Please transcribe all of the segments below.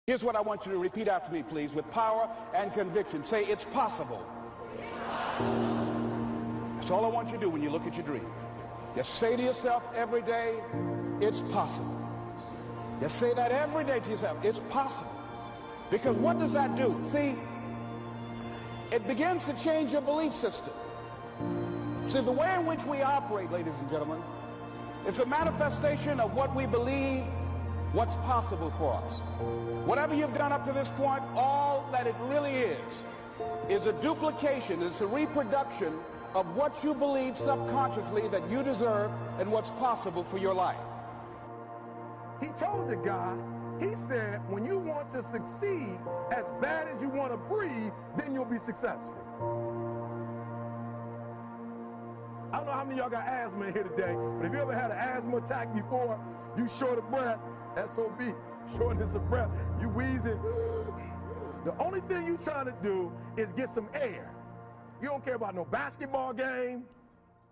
Here's what I want you to repeat after me, please, with power and conviction. Say, it's possible. That's all I want you to do when you look at your dream. Just say to yourself every day, it's possible. Just say that every day to yourself, it's possible. Because what does that do? See, it begins to change your belief system. See, the way in which we operate, ladies and gentlemen, it's a manifestation of what we believe, what's possible for us. Whatever you've done up to this point, all that it really is a duplication, it's a reproduction of what you believe subconsciously that you deserve and what's possible for your life. He told the guy, he said, when you want to succeed as bad as you want to breathe, then you'll be successful. I don't know how many of y'all got asthma in here today, but if you ever had an asthma attack before, you short of breath, SOB, shortness of breath, you wheezing. The only thing you trying to do is get some air. You don't care about no basketball game.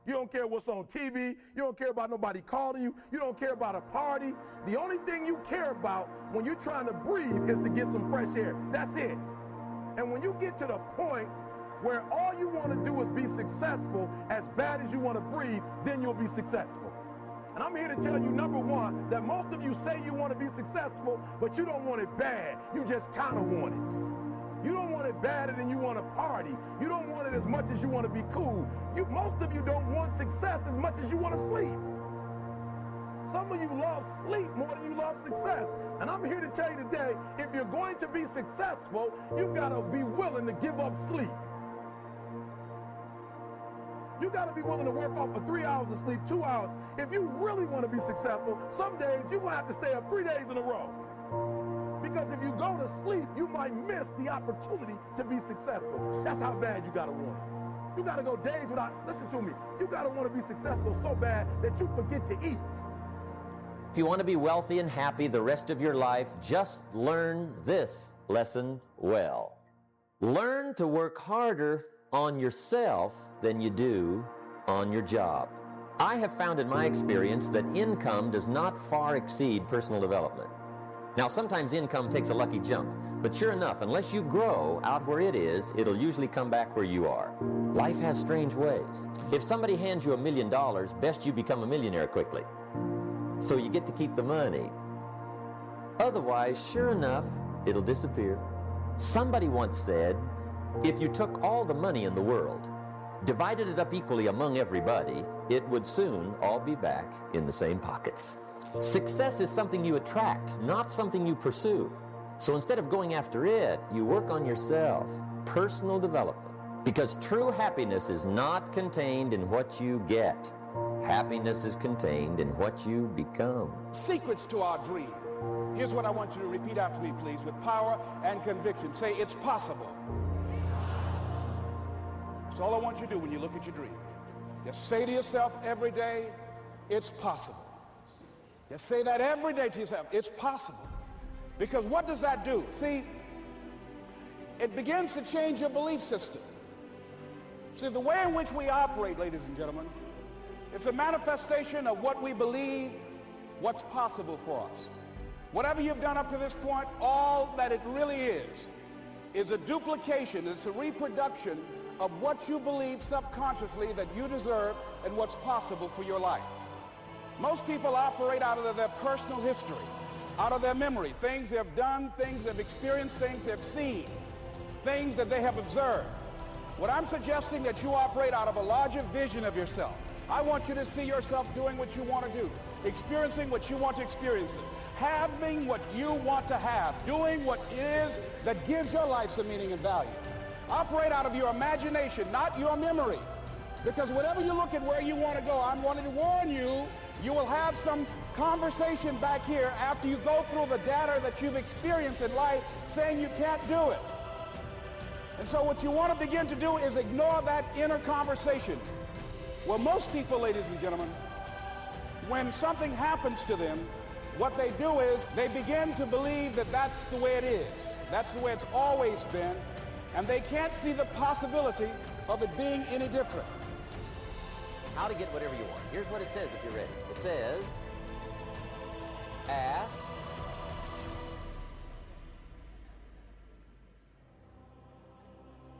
You don't care what's on TV. You don't care about nobody calling you. You don't care about a party. The only thing you care about when you're trying to breathe is to get some fresh air. That's it. And when you get to the point where all you want to do is be successful as bad as you want to breathe, then you'll be successful. And I'm here to tell you, number one, that most of you say you want to be successful, but you don't want it bad. You just kind of want it. You don't want it badder than you want to party. You don't want it as much as you want to be cool. Most of you don't want success as much as you want to sleep. Some of you love sleep more than you love success. And I'm here to tell you today, if you're going to be successful, you've got to be willing to give up sleep. You got to be willing to work off for 3 hours of sleep, 2 hours. If you really want to be successful, some days you're going to have to stay up 3 days in a row. Because if you go to sleep, you might miss the opportunity to be successful. That's how bad you got to want it. You got to go days without, listen to me, you got to want to be successful so bad that you forget to eat. If you want to be wealthy and happy the rest of your life, just learn this lesson well. Learn to work harder on yourself than you do on your job. I have found in my experience that income does not far exceed personal development. Now, sometimes income takes a lucky jump, but sure enough, unless you grow out where it is, it'll usually come back where you are. Life has strange ways. If somebody hands you $1 million, best you become a millionaire quickly, so you get to keep the money. Otherwise, sure enough, it'll disappear. Somebody once said, if you took all the money in the world, divided it up equally among everybody, it would soon all be back in the same pockets. Success is something you attract, not something you pursue. So instead of going after it, you work on yourself, personal development. Because true happiness is not contained in what you get. Happiness is contained in what you become. Secrets to our dream. Here's what I want you to repeat after me, please, with power and conviction. Say, it's possible. That's all I want you to do when you look at your dream. Just say to yourself every day, it's possible. Just say that every day to yourself, it's possible. Because what does that do? See, it begins to change your belief system. See, the way in which we operate, ladies and gentlemen, it's a manifestation of what we believe, what's possible for us. Whatever you've done up to this point, all that it really is a duplication, it's a reproduction of what you believe subconsciously that you deserve and what's possible for your life. Most people operate out of their personal history, out of their memory, things they've done, things they've experienced, things they've seen, things that they have observed. What I'm suggesting that you operate out of a larger vision of yourself. I want you to see yourself doing what you want to do, experiencing what you want to experience, having what you want to have, doing what it is that gives your life some meaning and value. Operate out of your imagination, not your memory. Because whatever you look at where you want to go, I'm wanting to warn you, you will have some conversation back here after you go through the data that you've experienced in life saying you can't do it. And so what you want to begin to do is ignore that inner conversation. Well, most people, ladies and gentlemen, when something happens to them, what they do is they begin to believe that that's the way it is. That's the way it's always been. And they can't see the possibility of it being any different. How to get whatever you want. Here's what it says if you're ready. It says, ask,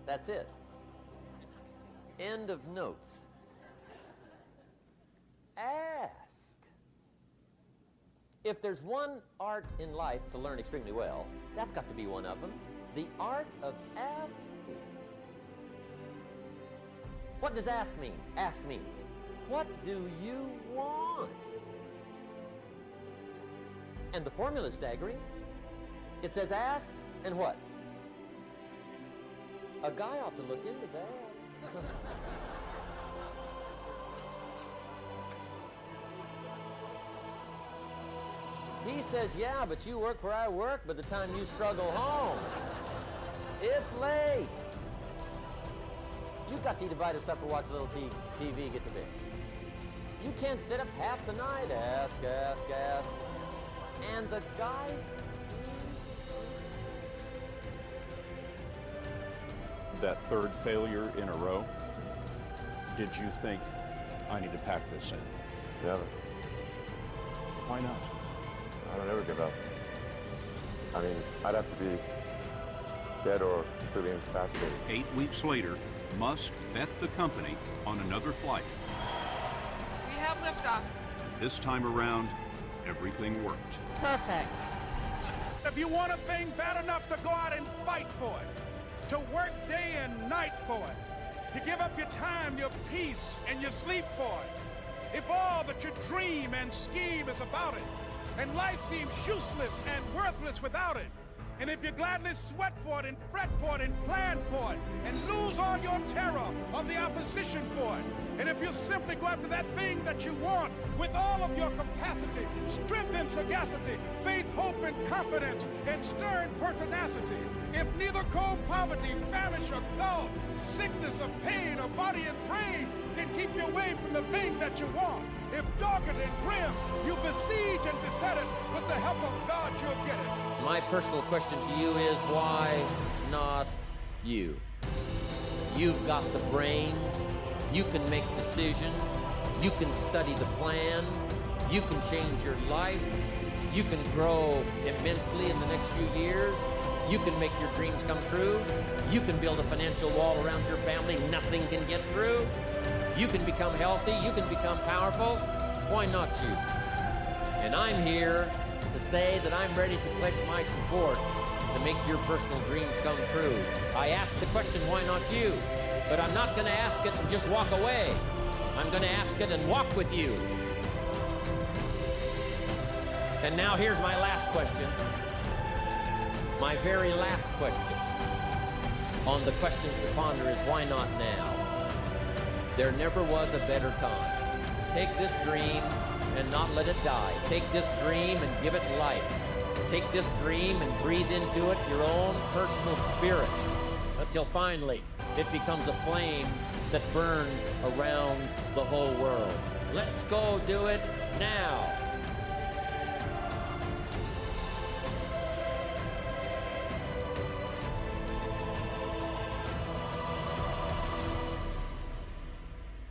That's it. End of notes. Ask. If there's one art in life to learn extremely well, that's got to be one of them. The art of asking. What does ask mean? Ask means, what do you want? And the formula is staggering. It says ask and what? A guy ought to look into that. He says, yeah, but you work where I work. By the time you struggle home, it's late. You've got to eat a bite of supper, watch a little TV, get to bed. You can't sit up half the night, ask. And the guys that third failure in a row, did you think, I need to pack this in? Never. Why not? I don't ever give up. I mean, I'd have to be dead or completely incapacitated. 8 weeks later, Musk bet the company on another flight. We have liftoff. This time around, everything worked. Perfect. If you want a thing bad enough to go out and fight for it, to work day and night for it, to give up your time, your peace, and your sleep for it, if all that you dream and scheme is about it, and life seems useless and worthless without it, and if you gladly sweat for it and fret for it and plan for it and lose all your terror on the opposition for it, and if you simply go after that thing that you want with all of your capacity, strength and sagacity, faith, hope, and confidence, and stern pertinacity, if neither cold poverty, famine, or gulf, sickness or pain or body and brain can keep you away from the thing that you want, if dogged and grim, you besiege and beset it, with the help of God you'll get it. My personal question to you is, why not you? You've got the brains, you can make decisions, you can study the plan, you can change your life, you can grow immensely in the next few years, you can make your dreams come true, you can build a financial wall around your family nothing can get through, you can become healthy, you can become powerful. Why not you? And I'm here to say that I'm ready to pledge my support to make your personal dreams come true. I asked the question, why not you? But I'm not going to ask it and just walk away. I'm going to ask it and walk with you. And now here's my last question. My very last question on the questions to ponder is, why not now? There never was a better time. Take this dream and not let it die. Take this dream and give it life. Take this dream and breathe into it your own personal spirit until finally it becomes a flame that burns around the whole world. Let's go do it now.